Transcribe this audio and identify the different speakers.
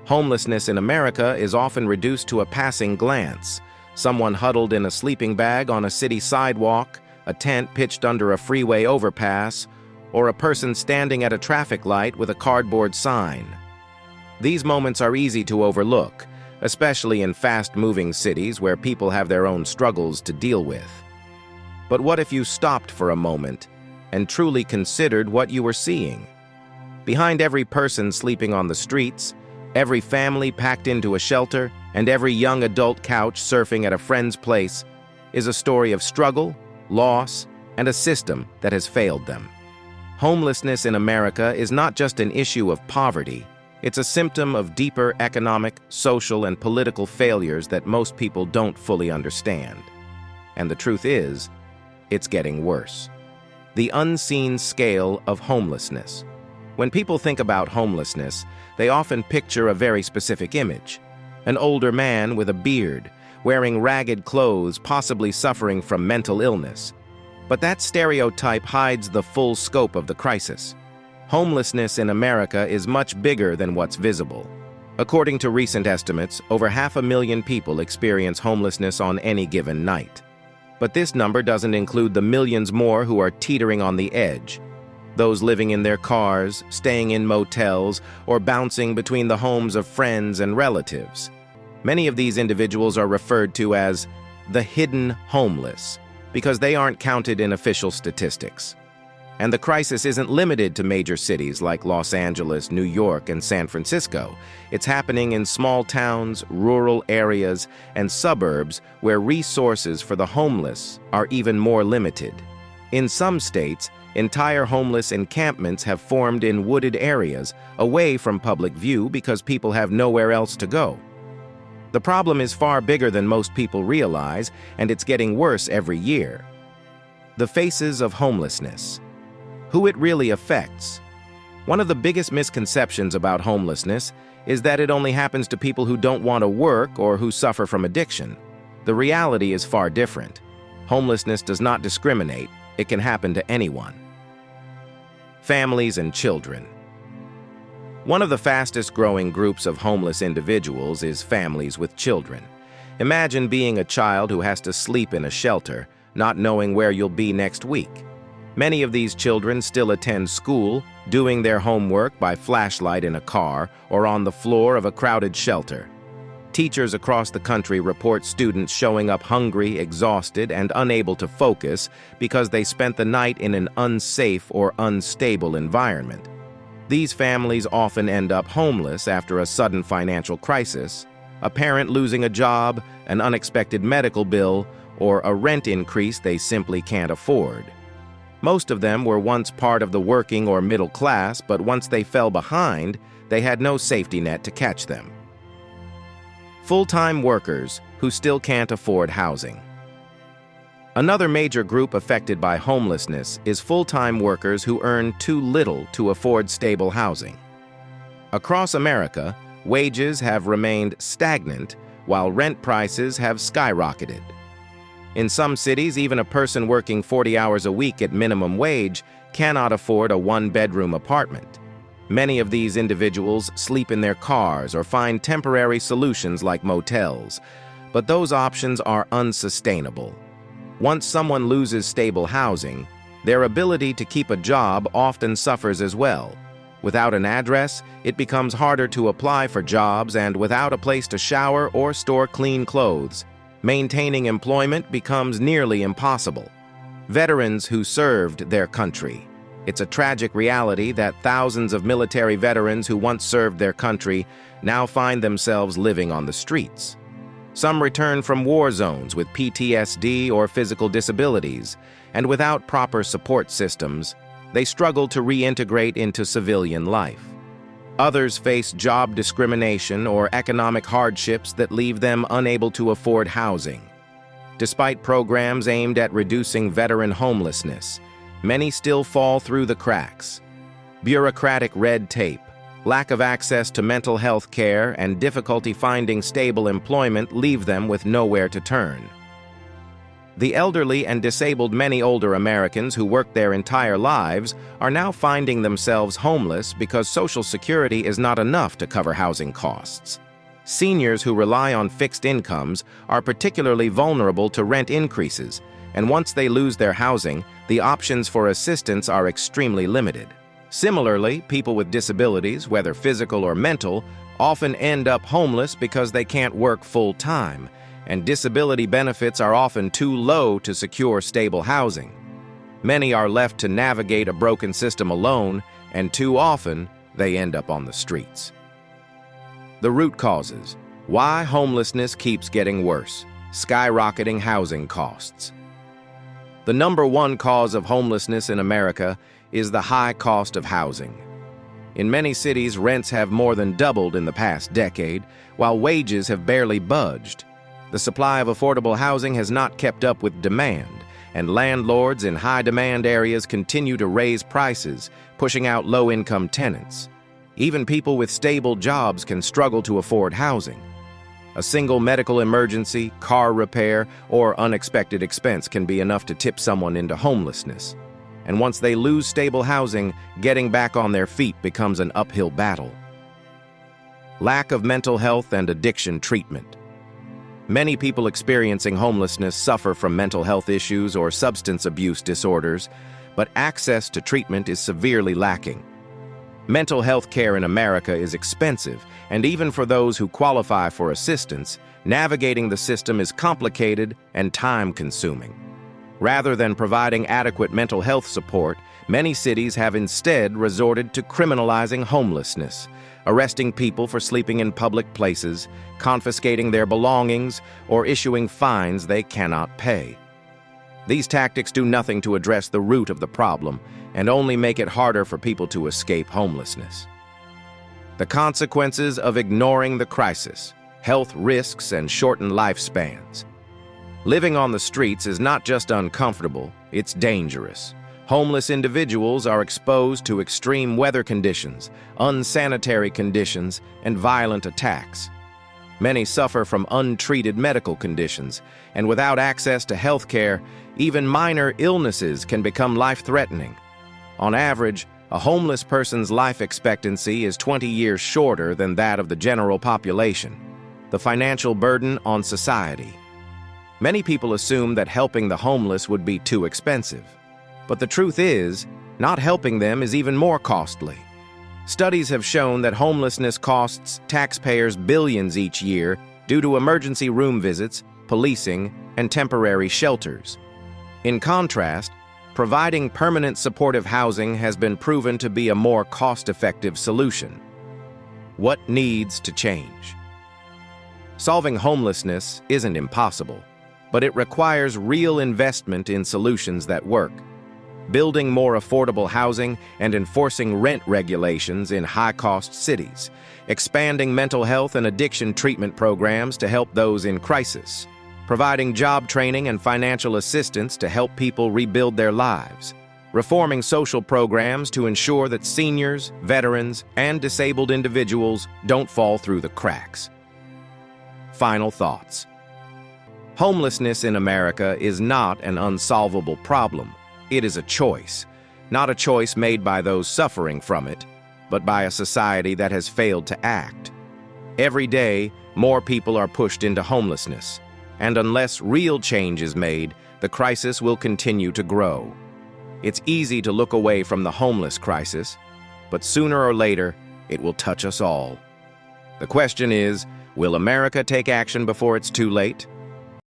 Speaker 1: Homelessness in America is often reduced to a passing glance. Someone huddled in a sleeping bag on a city sidewalk, a tent pitched under a freeway overpass, or a person standing at a traffic light with a cardboard sign. These moments are easy to overlook, especially in fast-moving cities where people have their own struggles to deal with. But what if you stopped for a moment and truly considered what you were seeing? Behind every person sleeping on the streets, every family packed into a shelter, and every young adult couch surfing at a friend's place is a story of struggle, loss, and a system that has failed them. Homelessness in America is not just an issue of poverty, it's a symptom of deeper economic, social, and political failures that most people don't fully understand. And the truth is, it's getting worse. The unseen scale of homelessness. When people think about homelessness, they often picture a very specific image. An older man with a beard, wearing ragged clothes, possibly suffering from mental illness. But that stereotype hides the full scope of the crisis. Homelessness in America is much bigger than what's visible. According to recent estimates, over 500,000 people experience homelessness on any given night. But this number doesn't include the millions more who are teetering on the edge. Those living in their cars, staying in motels, or bouncing between the homes of friends and relatives. Many of these individuals are referred to as the hidden homeless because they aren't counted in official statistics. And the crisis isn't limited to major cities like Los Angeles, New York, and San Francisco. It's happening in small towns, rural areas, and suburbs where resources for the homeless are even more limited. In some states, entire homeless encampments have formed in wooded areas, away from public view because people have nowhere else to go. The problem is far bigger than most people realize, and it's getting worse every year. The faces of homelessness. Who it really affects. One of the biggest misconceptions about homelessness is that it only happens to people who don't want to work or who suffer from addiction. The reality is far different. Homelessness does not discriminate. It can happen to anyone. Families and children. One of the fastest growing groups of homeless individuals is families with children. Imagine being a child who has to sleep in a shelter, not knowing where you'll be next week. Many of these children still attend school, doing their homework by flashlight in a car or on the floor of a crowded shelter. Teachers across the country report students showing up hungry, exhausted, and unable to focus because they spent the night in an unsafe or unstable environment. These families often end up homeless after a sudden financial crisis, a parent losing a job, an unexpected medical bill, or a rent increase they simply can't afford. Most of them were once part of the working or middle class, but once they fell behind, they had no safety net to catch them. Full-time workers who still can't afford housing. Another major group affected by homelessness is full-time workers who earn too little to afford stable housing. Across America, wages have remained stagnant while rent prices have skyrocketed. In some cities, even a person working 40 hours a week at minimum wage cannot afford a one-bedroom apartment. Many of these individuals sleep in their cars or find temporary solutions like motels, but those options are unsustainable. Once someone loses stable housing, their ability to keep a job often suffers as well. Without an address, it becomes harder to apply for jobs, and without a place to shower or store clean clothes, maintaining employment becomes nearly impossible. Veterans who served their country. It's a tragic reality that thousands of military veterans who once served their country now find themselves living on the streets. Some return from war zones with PTSD or physical disabilities, and without proper support systems, they struggle to reintegrate into civilian life. Others face job discrimination or economic hardships that leave them unable to afford housing. Despite programs aimed at reducing veteran homelessness, many still fall through the cracks. Bureaucratic red tape, lack of access to mental health care, and difficulty finding stable employment leave them with nowhere to turn. The elderly and disabled, many older Americans who worked their entire lives are now finding themselves homeless because Social Security is not enough to cover housing costs. Seniors who rely on fixed incomes are particularly vulnerable to rent increases, and once they lose their housing, the options for assistance are extremely limited. Similarly, people with disabilities, whether physical or mental, often end up homeless because they can't work full-time, and disability benefits are often too low to secure stable housing. Many are left to navigate a broken system alone, and too often, they end up on the streets. The root causes. Why homelessness keeps getting worse. Skyrocketing housing costs. The number one cause of homelessness in America is the high cost of housing. In many cities, rents have more than doubled in the past decade, while wages have barely budged. The supply of affordable housing has not kept up with demand, and landlords in high-demand areas continue to raise prices, pushing out low-income tenants. Even people with stable jobs can struggle to afford housing. A single medical emergency, car repair, or unexpected expense can be enough to tip someone into homelessness. And once they lose stable housing, getting back on their feet becomes an uphill battle. Lack of mental health and addiction treatment. Many people experiencing homelessness suffer from mental health issues or substance abuse disorders, but access to treatment is severely lacking. Mental health care in America is expensive, and even for those who qualify for assistance, navigating the system is complicated and time-consuming. Rather than providing adequate mental health support, many cities have instead resorted to criminalizing homelessness, arresting people for sleeping in public places, confiscating their belongings, or issuing fines they cannot pay. These tactics do nothing to address the root of the problem and only make it harder for people to escape homelessness. The consequences of ignoring the crisis, health risks, and shortened lifespans. Living on the streets is not just uncomfortable, it's dangerous. Homeless individuals are exposed to extreme weather conditions, unsanitary conditions, and violent attacks. Many suffer from untreated medical conditions, and without access to health care, even minor illnesses can become life-threatening. On average, a homeless person's life expectancy is 20 years shorter than that of the general population. The financial burden on society. Many people assume that helping the homeless would be too expensive. But the truth is, not helping them is even more costly. Studies have shown that homelessness costs taxpayers billions each year due to emergency room visits, policing, and temporary shelters. In contrast, providing permanent supportive housing has been proven to be a more cost-effective solution. What needs to change? Solving homelessness isn't impossible, but it requires real investment in solutions that work. Building more affordable housing and enforcing rent regulations in high-cost cities, expanding mental health and addiction treatment programs to help those in crisis, providing job training and financial assistance to help people rebuild their lives, reforming social programs to ensure that seniors, veterans, and disabled individuals don't fall through the cracks. Final thoughts. Homelessness in America is not an unsolvable problem. It is a choice, not a choice made by those suffering from it, but by a society that has failed to act. Every day, more people are pushed into homelessness, and unless real change is made, the crisis will continue to grow. It's easy to look away from the homeless crisis, but sooner or later, it will touch us all. The question is, will America take action before it's too late?